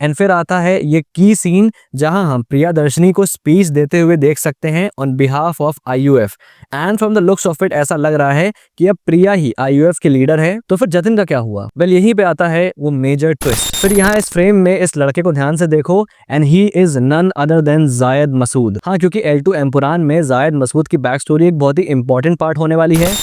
And फिर आता है ये की सीन जहां हम प्रियदर्शनी को स्पीच देते हुए देख सकते हैं on behalf of IUF. And from the looks of it ऐसा लग रहा है कि अब प्रिया ही आईयूएफ की लीडर है। तो फिर जतिन का क्या हुआ? वेल यहीं पे आता है वो मेजर ट्विस्ट। फिर यहाँ इस फ्रेम में इस लड़के को ध्यान से देखो and he is none other than Zayed Masood. हाँ, क्योंकि L2 एम्पुरान में जायद मसूद की बैक स्टोरी एक बहुत ही इंपॉर्टेंट पार्ट होने वाली है।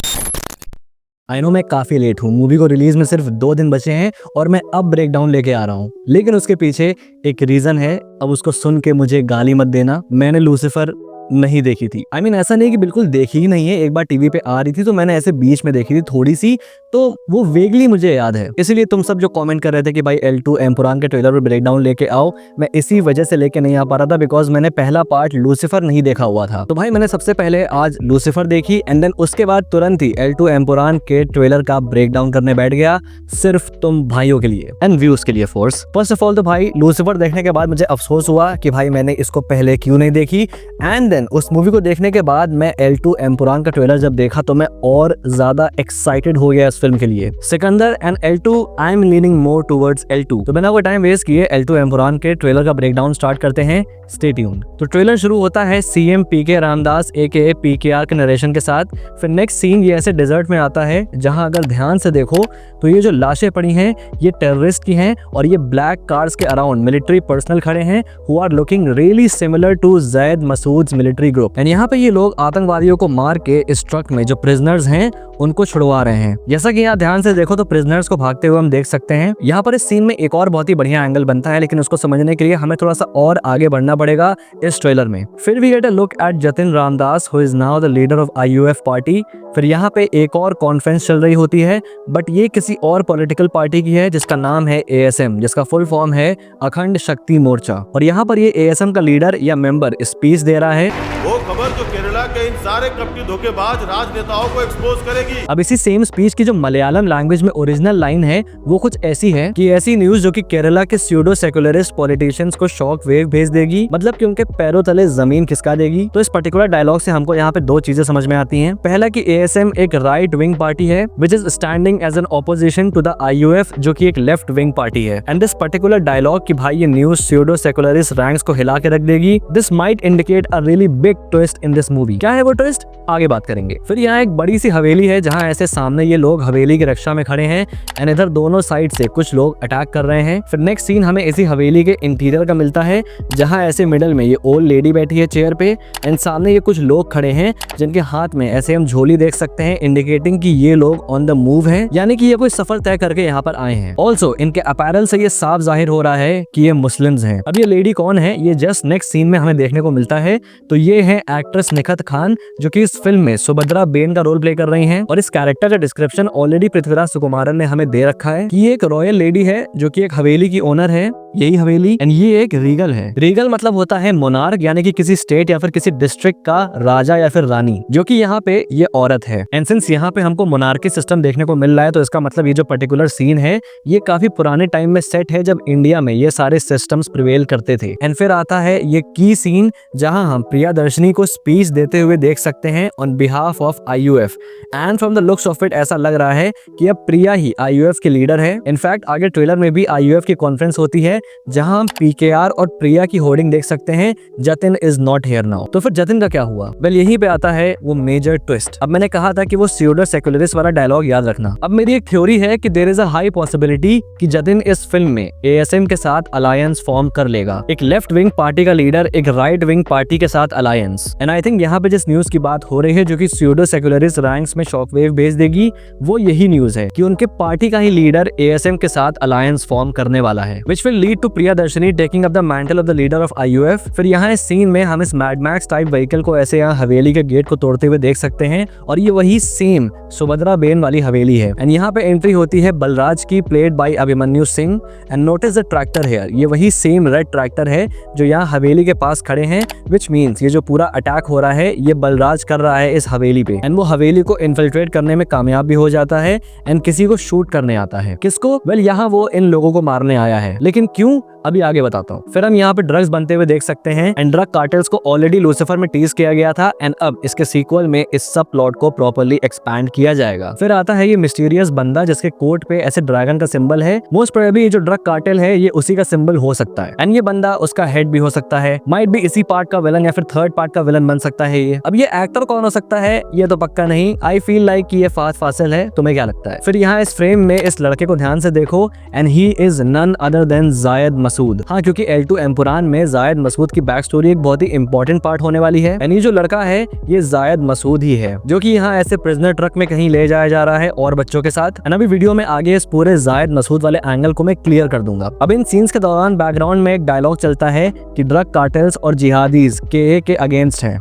आई नो मैं काफी लेट हूँ, मूवी को रिलीज में सिर्फ 2 दिन बचे हैं और मैं अब ब्रेकडाउन लेके आ रहा हूँ, लेकिन उसके पीछे एक रीजन है। अब उसको सुन के मुझे गाली मत देना। मैंने लूसीफर नहीं देखी थी। I mean, ऐसा नहीं कि बिल्कुल देखी ही नहीं है, एक बार टीवी पे आ रही थी तो मैंने ऐसे बीच में देखी थी थोड़ी सी, तो वो वेगली मुझे याद है। इसीलिए तुम सब जो कमेंट कर रहे थे कि भाई L2 एम्पुरान के ट्रेलर पर ब्रेकडाउन लेके आओ, मैं इसी वजह से लेके नहीं आ पा रहा था बिकॉज मैंने पहला पार्ट लूसीफर नहीं देखा हुआ था। तो भाई मैंने सबसे पहले आज लूसीफर देखी एंड देन उसके बाद तुरंत ही L2 एम्पुरान के ट्रेलर का ब्रेकडाउन करने बैठ गया, सिर्फ तुम भाइयों के लिए एंड व्यूज के लिए फोर्स। फर्स्ट ऑफ ऑल तो भाई लूसीफर देखने के बाद मुझे अफसोस हुआ कि भाई मैंने इसको पहले क्यों नहीं देखी। एंड देन उस मूवी को देखने के बाद मैं L2 एम्पुरान का ट्रेलर जब देखा तो मैं और ज्यादा एक्साइटेड हो गया इस फिल्म के लिए। Sikandar and L2, I am leaning more towards L2। तो बिना कोई टाइम वेस्ट किए L2 एम्पुरान के ट्रेलर का ब्रेकडाउन स्टार्ट करते हैं। Stay tuned. तो ट्रेलर शुरू होता है CM PK Ramdas AKA PKR के नरेशन के साथ। फिर नेक्स्ट सीन ये ऐसे डेजर्ट में आता है जहां अगर ध्यान से देखो तो ये जो लाशें पड़ी हैं ये टेररिस्ट की हैं और ये ब्लैक कार्स के अराउंड मिलिट्री पर्सनल खड़े हैं who are looking really similar to Zayed Masood's military group. And यहाँ पे ये लोग आतंकवादियों को मार के इस ट्रक में जो प्रिजनर्स हैं उनको छुड़वा रहे हैं। जैसा कि यहाँ ध्यान से देखो तो प्रिजनर्स को भागते हुए हम देख सकते हैं। यहाँ पर इस सीन में एक और बहुत ही बढ़िया एंगल बनता है, लेकिन उसको समझने के लिए हमें थोड़ा सा और आगे बढ़ना पड़ेगा इस ट्रेलर में। फिर we get a look at Jatin Ramdas who is now the leader of IUF party. फिर यहाँ पे एक और कॉन्फ्रेंस चल रही होती है, बट ये किसी और पॉलिटिकल पार्टी की है जिसका नाम है ASM, जिसका फुल फॉर्म है अखंड शक्ति मोर्चा। और यहाँ पर ये ASM का लीडर या मेंबर स्पीच दे रहा है। वो खबर जो केरला के इन सारे कपटी धोखेबाज राजनेताओं को एक्सपोज करेगी। अब इसी सेम स्पीच की जो मलयालम लैंग्वेज में ओरिजिनल लाइन है वो कुछ ऐसी है कि ऐसी न्यूज जो कि केरला के स्यूडो सेकुलरिस्ट पॉलिटिशियंस को शॉक वेव भेज देगी, मतलब कि उनके पैरों तले जमीन खिसका देगी। तो इस पर्टिकुलर डायलॉग से हमको यहाँ पे 2 चीजें समझ में आती हैं। पहला कि ASM एक राइट विंग पार्टी है which is standing as an opposition to the IUF जो कि एक लेफ्ट विंग पार्टी है। एंड दिस पर्टिकुलर डायलॉग कि भाई ये न्यूज स्यूडो सेकुलरिस्ट रैंक्स को हिला के रख देगी, this might indicate a really big twist in this movie. क्या है वो ट्विस्ट, आगे बात करेंगे। फिर यहाँ एक बड़ी सी हवेली है जहाँ ऐसे सामने ये लोग हवेली की रक्षा में खड़े हैं एंड इधर दोनों साइड से कुछ लोग अटैक कर रहे हैं। फिर नेक्स्ट सीन हमें इसी हवेली के इंटीरियर का मिलता है जहाँ ऐसे मिडल में ये ओल्ड लेडी बैठी है चेयर पे एंड सामने ये कुछ लोग खड़े हैं जिनके हाथ में ऐसे हम झोली देख सकते हैं, इंडिकेटिंग कि ये लोग ऑन द मूव हैं, यानी कि ये कोई सफर तय करके यहाँ पर आए हैं। ऑल्सो इनके अपैरल से ये साफ जाहिर हो रहा है कि ये मुस्लिम्स हैं। अब ये लेडी कौन है ये जस्ट नेक्स्ट सीन में हमें देखने को मिलता है। तो ये है एक्ट्रेस निखत खान जो कि इस फिल्म में सुभद्रा बेन का रोल प्ले कर रही हैं। और इस कैरेक्टर का डिस्क्रिप्शन ऑलरेडी पृथ्वीराज सुकुमारन ने हमें दे रखा है कि ये एक रॉयल लेडी है जो कि एक हवेली की ओनर है, यही हवेली, एंड ये एक रीगल है। रीगल मतलब होता है मोनार्क, यानी कि किसी स्टेट या फिर किसी डिस्ट्रिक्ट का राजा या फिर रानी, जो कि यहाँ पे ये औरत है। एंड सिंस यहाँ पे हमको मोनार्की सिस्टम देखने को मिल रहा है तो इसका मतलब ये जो पर्टिकुलर सीन है ये काफी पुराने टाइम में सेट है जब इंडिया में ये सारे सिस्टम्स प्रिवेल करते थे। एंड फिर आता है ये की सीन जहाँ हम प्रियदर्शनी को स्पीच देते हुए देख सकते हैं on behalf of IUF। And from the looks of it ऐसा लग रहा है कि अब प्रिया ही IUF की लीडर है। इनफैक्ट आगे ट्रेलर में भी IUF की कॉन्फ्रेंस होती है जहां हम PKR और प्रिया की होर्डिंग देख सकते हैं, Jatin is not here now. तो फिर जतिन का क्या हुआ? वेल यहीं पे आता है वो मेजर ट्विस्ट। अब मैंने कहा था कि वो स्यूडो सेकुलरिस्ट वाला डायलॉग याद रखना। अब मेरी एक थ्योरी है कि there is a high possibility कि जतिन इस फिल्म में ASM के साथ अलायंस फॉर्म कर लेगा, एक लेफ्ट विंग पार्टी का लीडर एक राइट विंग पार्टी के साथ अलायंस। एंड आई थिंक यहाँ पे जिस न्यूज की बात हो रही है जो कि स्यूडो सेकुलरिस्ट रैंक्स में शॉकवेव भेज देगी, वो यही न्यूज है कि उनके पार्टी का ही लीडर ASM के साथ अलायंस फॉर्म करने वाला है, which will lead to Priyadarshini taking up the mental of the leader of IUF। फिर यहाँ इस सीन में हम इस मैड मैक्स टाइप व्हीकल को ऐसे यहाँ हवेली के गेट को तोड़ते हुए देख सकते हैं और ये वही सेम सुभद्रा बेन वाली हवेली है। एंड यहाँ पे एंट्री होती है बलराज की, played by Abhimanyu Singh. And notice the tractor here, ये वही सेम रेड ट्रैक्टर है जो यहाँ हवेली के पास खड़े हैं, which means ये जो पूरा अटैक हो रहा है ये बलराज कर रहा है इस हवेली पे। एंड वो हवेली को इन्फिल्ट्रेट करने में कामयाब भी हो जाता है एंड किसी को शूट करने आता है। किसको? वेल यहाँ वो इन लोगों को मारने आया है, लेकिन क्यों? अभी आगे बताता हूँ। फिर हम यहाँ पे ड्रग्स बनते हुए देख सकते हैं एंड ड्रग कार्टेल्स को ऑलरेडी लूसीफर में टीज किया गया था एंड अब इसके सीक्वल में इस सब प्लॉट को प्रॉपर्ली एक्सपैंड किया जाएगा। फिर आता है ये मिस्टीरियस बंदा जिसके कोट पे ऐसे ड्रैगन का सिंबल है। मोस्ट प्रोबेबली ये जो ड्रग कार्टेल है ये उसी का सिंबल हो सकता है एंड ये बंदा उसका हेड भी हो सकता है, माइट भी इसी पार्ट का विलन या फिर थर्ड पार्ट का विलन बन सकता है ये। अब ये एक्टर कौन हो सकता है ये तो पक्का नहीं, आई फील लाइक कि ये फास्ट फासिल है। तुम्हें क्या लगता है? फिर यहाँ इस फ्रेम में इस लड़के को ध्यान से देखो and he is none other than Zayed Masood. हाँ, क्योंकि L2 एम्पुरान में जायद मसूद की बैक स्टोरी एक बहुत ही इंपॉर्टेंट पार्ट होने वाली है एंड ये जो लड़का है ये जायद मसूद ही है जो कि यहाँ ऐसे प्रिजनर ट्रक में कहीं ले जाया जा रहा है और बच्चों के साथ। एंड अभी वीडियो में आगे इस पूरे जायद मसूद वाले एंगल को मैं क्लियर कर दूंगा। अब इन सीन्स के दौरान बैकग्राउंड में एक डायलॉग चलता है कि ड्रग कार्टेल्स और जिहादीज KA के अगेंस्ट हैं।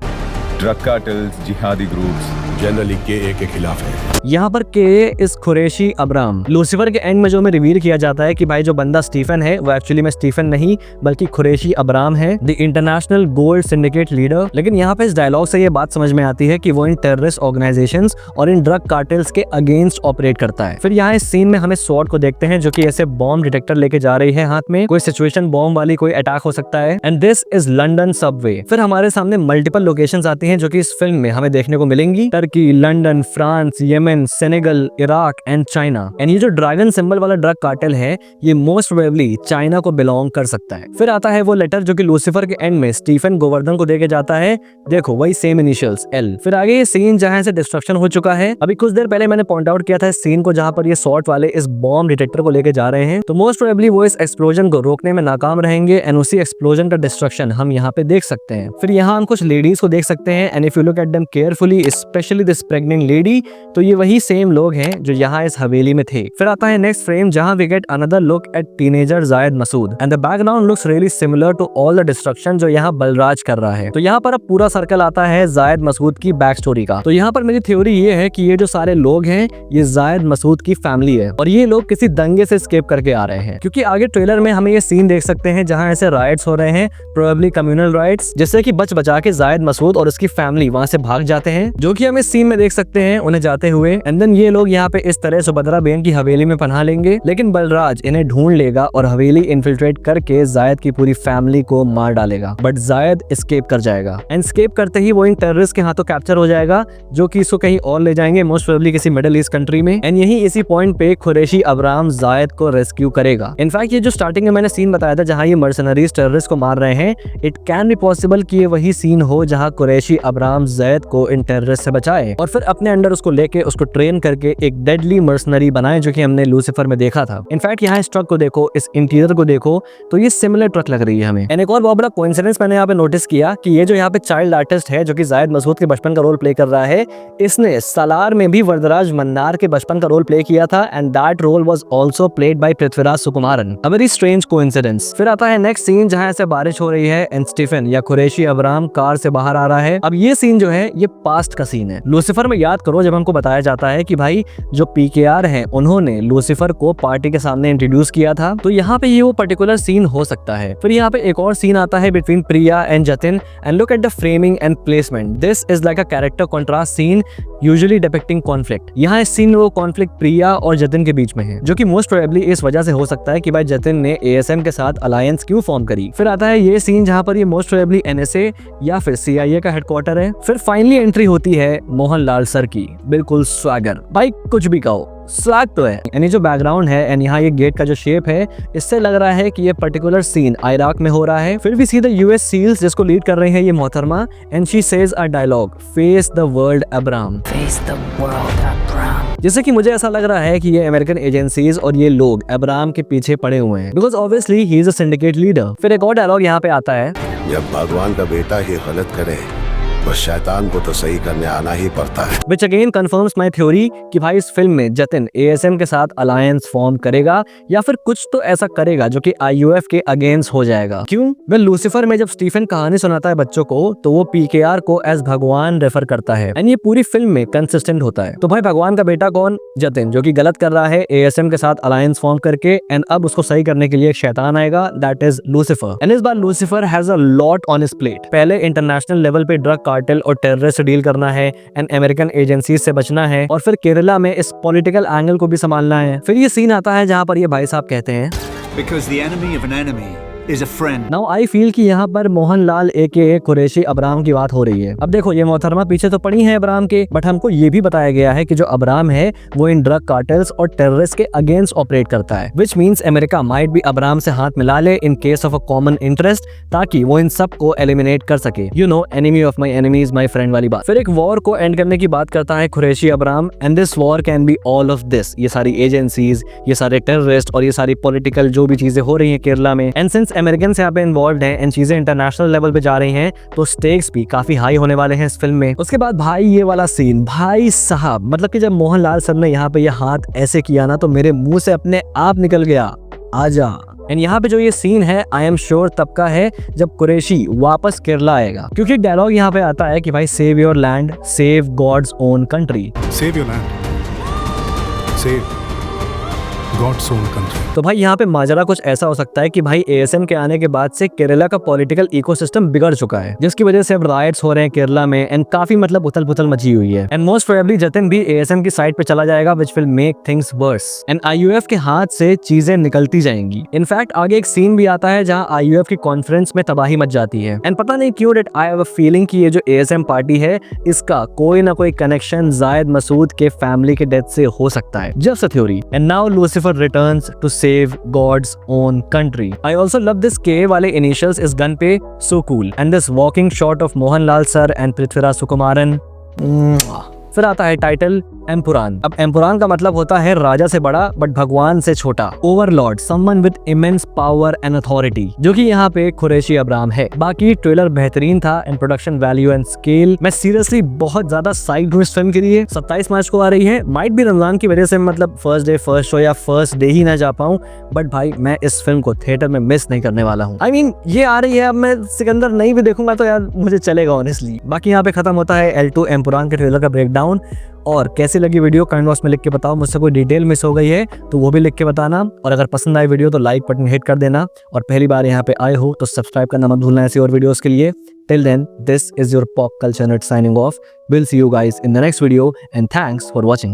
ड्रग कार्टेल्स जिहादी ग्रुप्स जनरली KA के खिलाफ है। यहाँ पर KA इस कुरैशी अब्राम। लूसीफर के एंड में जो हमें रिवील किया जाता है कि भाई जो बंदा स्टीफन है वो एक्चुअली में स्टीफन नहीं बल्कि कुरैशी अब्राम है, the international gold syndicate leader. लेकिन यहाँ पे इस डायलॉग से ये बात समझ में आती है कि वो इन टेररिस्ट ऑर्गेनाइजेशंस और इन ड्रग कार्टेल्स के अगेंस्ट ऑपरेट करता है। फिर यहाँ इस सीन में हमें स्वॉर्ड को देखते हैं जो कि ऐसे बॉम्ब डिटेक्टर लेके जा रही है हाथ में, कोई सिचुएशन बॉम्ब वाली कोई अटैक हो सकता है and this is London Subway. फिर हमारे सामने मल्टीपल लोकेशंस आती हैं जो कि इस फिल्म में हमें देखने को मिलेंगी, Turkey, London, France, Yemen, Senegal, Iraq and China. And ये जो ड्रैगन सिंबल वाला ड्रग कार्टेल है ये मोस्ट प्रोबेबली चाइना को बिलोंग कर सकता है। फिर आता है वो लेटर जो कि लूसीफर के एंड में स्टीफन गोवर्धन को देके जाता है, देखो वही सेम इनिशियल्स L। फिर आगे ये सीन जहां से डिस्ट्रक्शन हो चुका है, अभी कुछ देर पहले मैंने पॉइंट आउट किया था इस सीन को जहां पर ये सॉर्ट वाले इस बॉम्ब डिटेक्टर को लेके जा रहे हैं, तो मोस्ट प्रोबेबली वो इस एक्सप्लोजन को रोकने में नाकाम रहेंगे एंड उसी एक्सप्लोजन का डिस्ट्रक्शन हम यहाँ पे देख सकते हैं। फिर यहाँ हम कुछ लेडीज को देख सकते हैं and if you look at them carefully specially this pregnant lady, तो ये वही सेम लोग हैं जो यहाँ इस हवेली में थे। फिर आता है नेक्स्ट फ्रेम जहाँ we get another look at teenager Zayed Masood and the background looks really similar to all the destruction जो यहाँ बलराज कर रहा है। तो यहाँ पर अब पूरा सर्कल आता है जायद मसूद की बैक स्टोरी का। तो यहाँ पर मेरी थ्योरी ये है कि ये जो सारे लोग हैं ये जायद मसूद की फैमिली है और ये लोग किसी दंगे से एस्केप करके आ रहे हैं, क्योंकि आगे ट्रेलर में हमें ये सीन देख सकते हैं जहाँ ऐसे राइट्स हो रहे हैं, प्रोबेबली कम्युनल राइट्स, जिससे कि बच बचा के जायद मसूद और उसकी फैमिली वहां से भाग जाते हैं, जो कि हम इस सीन में देख सकते हैं उन्हें जाते हुए। एंड देन ये लोग यहाँ पे इस तरह सुभद्रा बेन की हवेली में पनाह लेंगे, लेकिन बलराज इन्हें ढूंढ लेगा और हवेली इन्फिल्ट्रेट करके जायद की पूरी फैमिली को मार डालेगा, बट जायद एस्केप कर जाएगा एंड एस्केप करते ही वो इन टेररिस्ट के हाथों कैप्चर हो जाएगा जो कि इसको कहीं और ले जाएंगे, मोस्ट प्रोबेबली किसी मिडिल ईस्ट कंट्री में। एंड यही इसी पॉइंट पे कुरैशी अब्राम जायद को रेस्क्यू करेगा। इनफैक्ट ये जो स्टार्टिंग में मैंने सीन बताया था जहाँ ये मर्सनरीज टेररिस्ट को मार रहे हैं, इट कैन बी पॉसिबल कि ये वही सीन हो जहाँ कुरैशी अब्राम जायद को इन टेररिस्ट से बचाए और फिर अपने अंडर उसको लेके उसको ट्रेन करके एक डेडली मर्सनरी बनाए जो कि हमने लूसीफर में देखा था। इनफैक्ट यहाँ इस ट्रक को देखो, इस इंटीरियर को देखो, तो ये सिमिलर ट्रक लग रही है हमें। एंड एक और बहुत बड़ा कोइंसिडेंस मैंने यहाँ पे नोटिस किया कि ये जो यहाँ पे चाइल्ड आर्टिस्ट है जो कि जायद मसूद के बचपन का रोल प्ले कर रहा है, इसने सालार में भी वरदराज मन्नार के बचपन का रोल प्ले किया था and that role was also played by Prithviraj Sukumaran. A very strange coincidence. फिर आता है नेक्स्ट सीन जहाँ ऐसे बारिश हो रही है एंड स्टीफन या कुरैशी अब्राम कार से बाहर आ रहा है। अब ये सीन जो है ये पास्ट का सीन है। लूसीफर में याद करो जब हमको बताया जाता है कि भाई जो PKR हैं उन्होंने लूसीफर को पार्टी के सामने इंट्रोड्यूस किया था, तो यहाँ पे ये वो पर्टिकुलर सीन हो सकता है। फिर यहाँ पे एक और सीन आता है between Priya and Jatin and look at the framing and placement. This is like a character contrast scene usually depicting conflict. यहाँ इस सीन में वो कॉन्फ्लिक्ट प्रिया और जतिन के बीच में है, जो कि मोस्ट प्रोबेबली इस वजह से हो सकता है कि भाई जतिन ने ASM के साथ अलायंस क्यों फॉर्म करी। फिर आता है ये सीन जहाँ पर ये मोस्ट प्रोबेबली NSA या फिर CIA का हेडक्वार्टर है। फिर फाइनली एंट्री होती है मोहनलाल सर की, बिल्कुल स्वैगर, भाई कुछ भी कहो स्वैग तो है। यानी जो बैकग्राउंड है एंड यहाँ ये गेट का जो शेप है, इससे लग रहा है कि ये पर्टिकुलर सीन इराक में हो रहा है। फिर भी सीधा US सील्स जिसको लीड कर रही है ये मोहतरमा and she says a dialogue, face the world Abram, Face the world, Abram. जिससे कि मुझे ऐसा लग रहा है कि ये अमेरिकन एजेंसीज और ये लोग अब्राम के पीछे पड़े हुए हैं, because obviously he is a syndicate leader. फिर एक और डायलॉग यहाँ पे आता है, जब भगवान का बेटा ही गलत करे बस शैतान को तो सही करने आना ही पड़ता है। Which again confirms my theory कि भाई इस फिल्म में जतिन ASM के साथ अलायंस फॉर्म करेगा या फिर कुछ तो ऐसा करेगा जो कि IUF के अगेंस्ट हो जाएगा। क्यों? वेल लूसीफर में जब स्टीफन कहानी सुनाता है बच्चों को तो वो PKR को एज भगवान रेफर करता है एंड ये पूरी फिल्म में कंसिस्टेंट होता है। तो भाई भगवान का बेटा कौन? जतिन, जो कि गलत कर रहा है ASM के साथ अलायंस फॉर्म करके एंड अब उसको सही करने के लिए एक शैतान आएगा, दैट इज लूसीफर। एंड इस बार Lucifer has a lot on his plate. पहले इंटरनेशनल लेवल पे ड्रग कार्टेल और टेररिस्ट से डील करना है एंड अमेरिकन एजेंसीज से बचना है और फिर केरला में इस पॉलिटिकल एंगल को भी संभालना है। फिर ये सीन आता है जहाँ पर ये भाई साहब कहते हैं, Because the enemy of an enemy is a friend. Now I feel कि यहाँ पर मोहनलाल AKA कुरैशी अब्राम की बात हो रही है। अब देखो ये मोहतरमा पीछे तो पड़ी है अब्राम के, बट हमको ये भी बताया गया है कि जो अब्राम है वो इन ड्रग कार्टेल्स और टेररिस्ट के अगेंस्ट ऑपरेट करता है, विच मीन्स अमेरिका माइट भी अब्राम से हाथ मिला ले in case of a common interest, ताकि वो इन सब को एलिमिनेट कर सके। You know, enemy of my enemy is my friend वाली बात। फिर एक वॉर को एंड करने की बात करता है Qureshi Abram, and this war can be all of this, ये सारी एजेंसीज, ये सारे टेररिस्ट और ये सारी पॉलिटिकल जो भी चीजें हो रही है केरला में, एंड सिंस अमेरिकन यहाँ पे इन्वॉल्व हैं एंड चीजें इंटरनेशनल लेवल पे जा रही हैं, तो स्टेक्स भी काफी हाई होने वाले हैं इस फिल्म में। उसके बाद भाई ये वाला सीन, भाई साहब, मतलब कि जब मोहनलाल सर ने यहाँ पे ये हाथ ऐसे किया ना, तो मेरे मुंह से अपने आप निकल गया आजा। एंड यहाँ पे जो ये सीन है, आई एम श्योर तब का है जब कुरैशी वापस केरला आएगा, क्योंकि डायलॉग यहाँ पे आता है कि भाई save your land, save God's own country. Save your land. Save God's own country. तो भाई यहाँ पे माजरा कुछ ऐसा हो सकता है कि भाई ASM के आने के बाद से केरला का पॉलिटिकल इकोसिस्टम बिगड़ चुका है, जिसकी वजह से अब राइट्स हो रहे हैं केरला में, एंड काफी मतलब उथल पुथल मची हुई है, एंड मोस्ट प्रोबेबली जतिन भी ASM की साइड पे चला जाएगा, which will make things verse, and IUF के हाथ से चीजें निकलती जाएंगी। इनफैक्ट आगे एक सीन भी आता है जहाँ IUF की कॉन्फ्रेंस में तबाही मच जाती है, एंड पता नहीं क्यों but I have a feeling कि ये जो ASM पार्टी है, इसका कोई ना कोई कनेक्शन जायद मसूद के फैमिली के डेथ से हो सकता है, just a theory. And now Lucifer returns to save God's own country. I also love this K वाले initials इस गन पे, so cool. And this walking shot of Mohanlal sir and Prithviraj Sukumaran. फिर आता है title Empuraan. अब एम्पुरान का मतलब होता है राजा से बड़ा बट भगवान से छोटा, Overlord, someone with immense power and authority, जो कि यहाँ पे कुरैशी अब्राम है। बाकी ट्रेलर बेहतरीन था and production value and scale, मैं सीरियसली बहुत ज्यादा साइड हूँ इस फिल्म के लिए। 27 मार्च को आ रही है, माइट भी रमजान की वजह से मतलब फर्स्ट डे फर्स्ट शो या फर्स्ट डे ही ना जा पाऊँ, बट भाई मैं इस फिल्म को थिएटर में मिस नहीं करने वाला हूँ। I mean, ये आ रही है, अब मैं सिकंदर नहीं भी देखूंगा तो यार मुझे चलेगा ऑनेस्टली। बाकी यहाँ पे खत्म होता है L2 एम्पुरान के ट्रेलर का ब्रेकडाउन। और कैसी लगी वीडियो कमेंट बॉक्स में लिख के बताओ, मुझसे कोई डिटेल मिस हो गई है तो वो भी लिख के बताना, और अगर पसंद आई वीडियो तो लाइक बटन हिट कर देना, और पहली बार यहाँ पे आए हो तो सब्सक्राइब करना मत भूलना ऐसी और वीडियोस के लिए। Till then, this is your pop culture nut signing off. Will see you guys in the next video and thanks for watching.